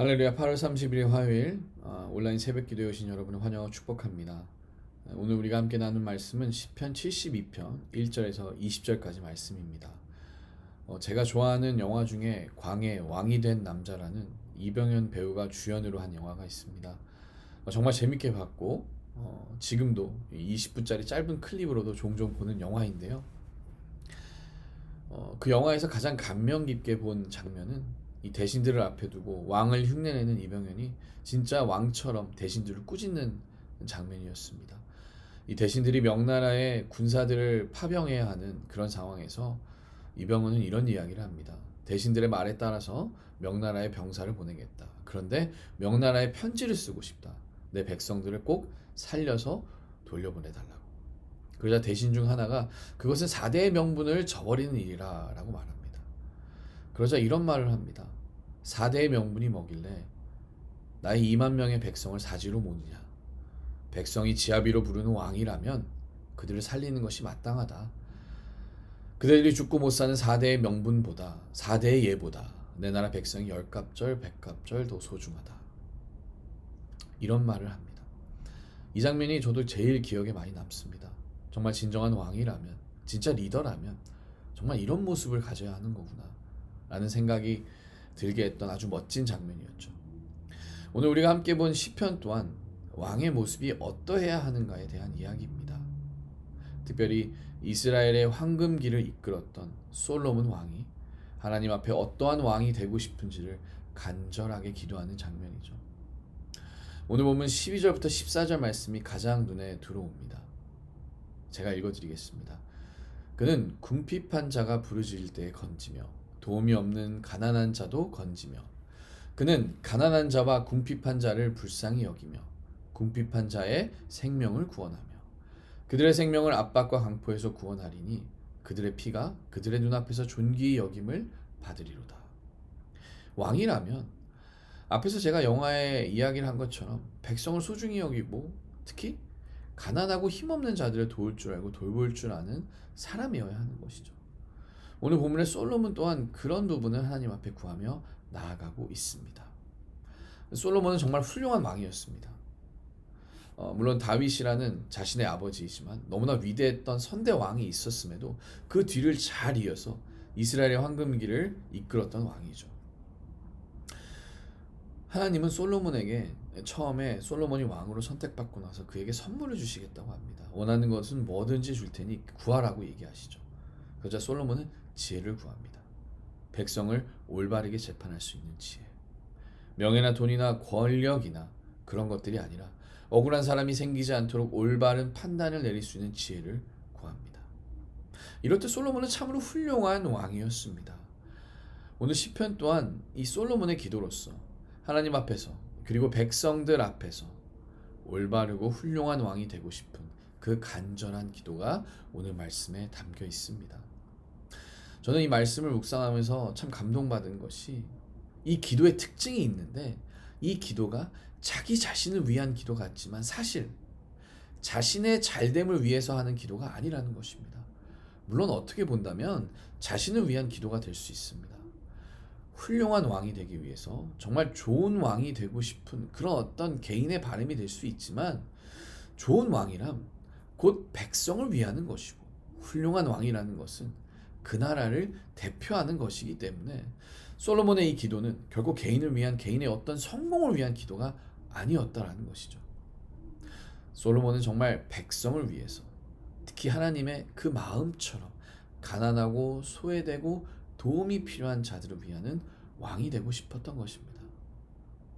할렐루야. 8월 30일 화요일 온라인 새벽 기도에 오신 여러분을 환영하고 축복합니다. 오늘 우리가 함께 나눈 말씀은 시편 72편 1절에서 20절까지 말씀입니다. 제가 좋아하는 영화 중에 광해 왕이 된 남자라는 이병현 배우가 주연으로 한 영화가 있습니다. 정말 재밌게 봤고 지금도 20분짜리 짧은 클립으로도 종종 보는 영화인데요. 그 영화에서 가장 감명 깊게 본 장면은 이 대신들을 앞에 두고 왕을 흉내내는 이병현이 진짜 왕처럼 대신들을 꾸짖는 장면이었습니다. 이 대신들이 명나라의 군사들을 파병해야 하는 그런 상황에서 이병헌은 이런 이야기를 합니다. 대신들의 말에 따라서 명나라에 병사를 보내겠다. 그런데 명나라에 편지를 쓰고 싶다. 내 백성들을 꼭 살려서 돌려보내달라고. 그러자 대신 중 하나가 그것은 4대의 명분을 저버리는 일이라 라고 말합니다. 그러자 이런 말을 합니다. 4대의 명분이 뭐길래 나의 2만 명의 백성을 사지로 모느냐. 백성이 지아비로 부르는 왕이라면 그들을 살리는 것이 마땅하다. 그들이 죽고 못 사는 4대의 명분보다 4대의 예보다 내 나라 백성이 10갑절 100갑절 더 소중하다. 이런 말을 합니다. 이 장면이 저도 제일 기억에 많이 남습니다. 정말 진정한 왕이라면, 진짜 리더라면 정말 이런 모습을 가져야 하는 거구나 라는 생각이 들게 했던 아주 멋진 장면이었죠. 오늘 우리가 함께 본 시편 또한 왕의 모습이 어떠해야 하는가에 대한 이야기입니다. 특별히 이스라엘의 황금기를 이끌었던 솔로몬 왕이 하나님 앞에 어떠한 왕이 되고 싶은지를 간절하게 기도하는 장면이죠. 오늘 보면 12절부터 14절 말씀이 가장 눈에 들어옵니다. 제가 읽어드리겠습니다. 그는 궁핍한 자가 부르짖을 때에 건지며 도움이 없는 가난한 자도 건지며 그는 가난한 자와 궁핍한 자를 불쌍히 여기며 궁핍한 자의 생명을 구원하며 그들의 생명을 압박과 강포에서 구원하리니 그들의 피가 그들의 눈앞에서 존귀히 여김을 받으리로다. 왕이라면 앞에서 제가 영화에 이야기를 한 것처럼 백성을 소중히 여기고 특히 가난하고 힘없는 자들을 도울 줄 알고 돌볼 줄 아는 사람이어야 하는 것이죠. 오늘 본문의 솔로몬 또한 그런 부분을 하나님 앞에 구하며 나아가고 있습니다. 솔로몬은 정말 훌륭한 왕이었습니다. 물론 다윗이라는 자신의 아버지이지만 너무나 위대했던 선대 왕이 있었음에도 그 뒤를 잘 이어서 이스라엘의 황금기를 이끌었던 왕이죠. 하나님은 솔로몬에게 처음에 솔로몬이 왕으로 선택받고 나서 그에게 선물을 주시겠다고 합니다. 원하는 것은 뭐든지 줄 테니 구하라고 얘기하시죠. 그러자 솔로몬은 지혜를 구합니다. 백성을 올바르게 재판할 수 있는 지혜. 명예나 돈이나 권력이나 그런 것들이 아니라 억울한 사람이 생기지 않도록 올바른 판단을 내릴 수 있는 지혜를 구합니다. 이럴 때 솔로몬은 참으로 훌륭한 왕이었습니다. 오늘 시편 또한 이 솔로몬의 기도로서 하나님 앞에서 그리고 백성들 앞에서 올바르고 훌륭한 왕이 되고 싶은 그 간절한 기도가 오늘 말씀에 담겨 있습니다. 저는 이 말씀을 묵상하면서 참 감동받은 것이 이 기도의 특징이 있는데 이 기도가 자기 자신을 위한 기도 같지만 사실 자신의 잘됨을 위해서 하는 기도가 아니라는 것입니다. 물론 어떻게 본다면 자신을 위한 기도가 될 수 있습니다. 훌륭한 왕이 되기 위해서 정말 좋은 왕이 되고 싶은 그런 어떤 개인의 바람이 될 수 있지만 좋은 왕이란 곧 백성을 위하는 것이고 훌륭한 왕이라는 것은 그 나라를 대표하는 것이기 때문에 솔로몬의 이 기도는 결국 개인을 위한 개인의 어떤 성공을 위한 기도가 아니었다라는 것이죠. 솔로몬은 정말 백성을 위해서 특히 하나님의 그 마음처럼 가난하고 소외되고 도움이 필요한 자들을 위하는 왕이 되고 싶었던 것입니다.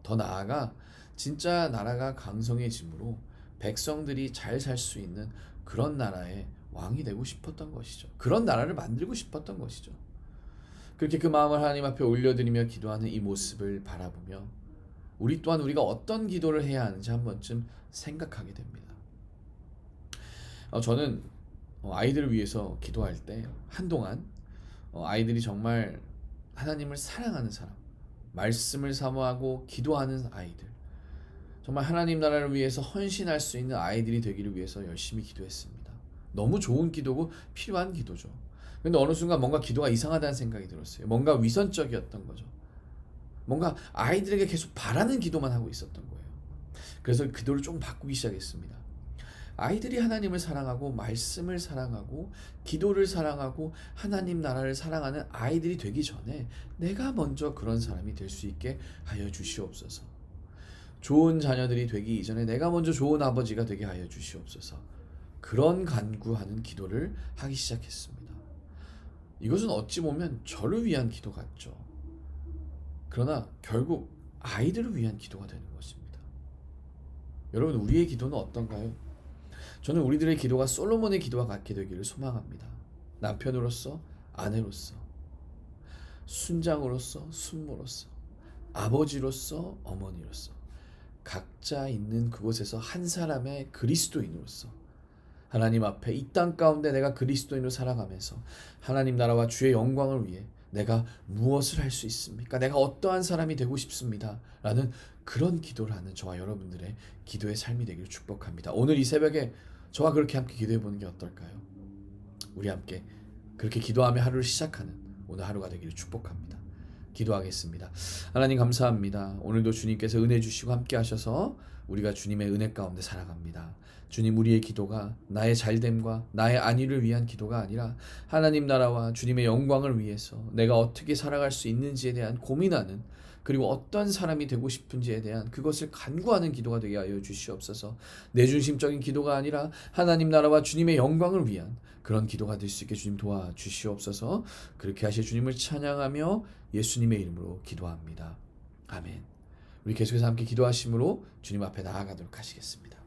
더 나아가 진짜 나라가 강성해짐으로 백성들이 잘 살 수 있는 그런 나라의 왕이 되고 싶었던 것이죠. 그런 나라를 만들고 싶었던 것이죠. 그렇게 그 마음을 하나님 앞에 올려드리며 기도하는 이 모습을 바라보며 우리 또한 우리가 어떤 기도를 해야 하는지 한 번쯤 생각하게 됩니다. 저는 아이들을 위해서 기도할 때 한동안 아이들이 정말 하나님을 사랑하는 사람, 말씀을 사모하고 기도하는 아이들, 정말 하나님 나라를 위해서 헌신할 수 있는 아이들이 되기를 위해서 열심히 기도했습니다. 너무 좋은 기도고 필요한 기도죠. 그런데 어느 순간 뭔가 기도가 이상하다는 생각이 들었어요. 뭔가 위선적이었던 거죠. 뭔가 아이들에게 계속 바라는 기도만 하고 있었던 거예요. 그래서 기도를 좀 바꾸기 시작했습니다. 아이들이 하나님을 사랑하고 말씀을 사랑하고 기도를 사랑하고 하나님 나라를 사랑하는 아이들이 되기 전에 내가 먼저 그런 사람이 될 수 있게 하여 주시옵소서. 좋은 자녀들이 되기 이전에 내가 먼저 좋은 아버지가 되게 하여 주시옵소서. 그런 간구하는 기도를 하기 시작했습니다. 이것은 어찌 보면 저를 위한 기도 같죠. 그러나 결국 아이들을 위한 기도가 되는 것입니다. 여러분, 우리의 기도는 어떤가요? 저는 우리들의 기도가 솔로몬의 기도와 같게 되기를 소망합니다. 남편으로서, 아내로서, 순장으로서, 순모로서, 아버지로서, 어머니로서, 각자 있는 그곳에서 한 사람의 그리스도인으로서 하나님 앞에 이 땅 가운데 내가 그리스도인으로 살아가면서 하나님 나라와 주의 영광을 위해 내가 무엇을 할 수 있습니까? 내가 어떠한 사람이 되고 싶습니다. 라는 그런 기도를 하는 저와 여러분들의 기도의 삶이 되기를 축복합니다. 오늘 이 새벽에 저와 그렇게 함께 기도해 보는 게 어떨까요? 우리 함께 그렇게 기도하며 하루를 시작하는 오늘 하루가 되기를 축복합니다. 기도하겠습니다. 하나님 감사합니다. 오늘도 주님께서 은혜 주시고 함께 하셔서 우리가 주님의 은혜 가운데 살아갑니다. 주님, 우리의 기도가 나의 잘됨과 나의 안위를 위한 기도가 아니라 하나님 나라와 주님의 영광을 위해서 내가 어떻게 살아갈 수 있는지에 대한 고민하는, 그리고 어떤 사람이 되고 싶은지에 대한 그것을 간구하는 기도가 되게 하여 주시옵소서. 내중심적인 기도가 아니라 하나님 나라와 주님의 영광을 위한 그런 기도가 될 수 있게 주님 도와주시옵소서. 그렇게 하실 주님을 찬양하며 예수님의 이름으로 기도합니다. 아멘. 우리 계속해서 함께 기도하심으로 주님 앞에 나아가도록 하시겠습니다.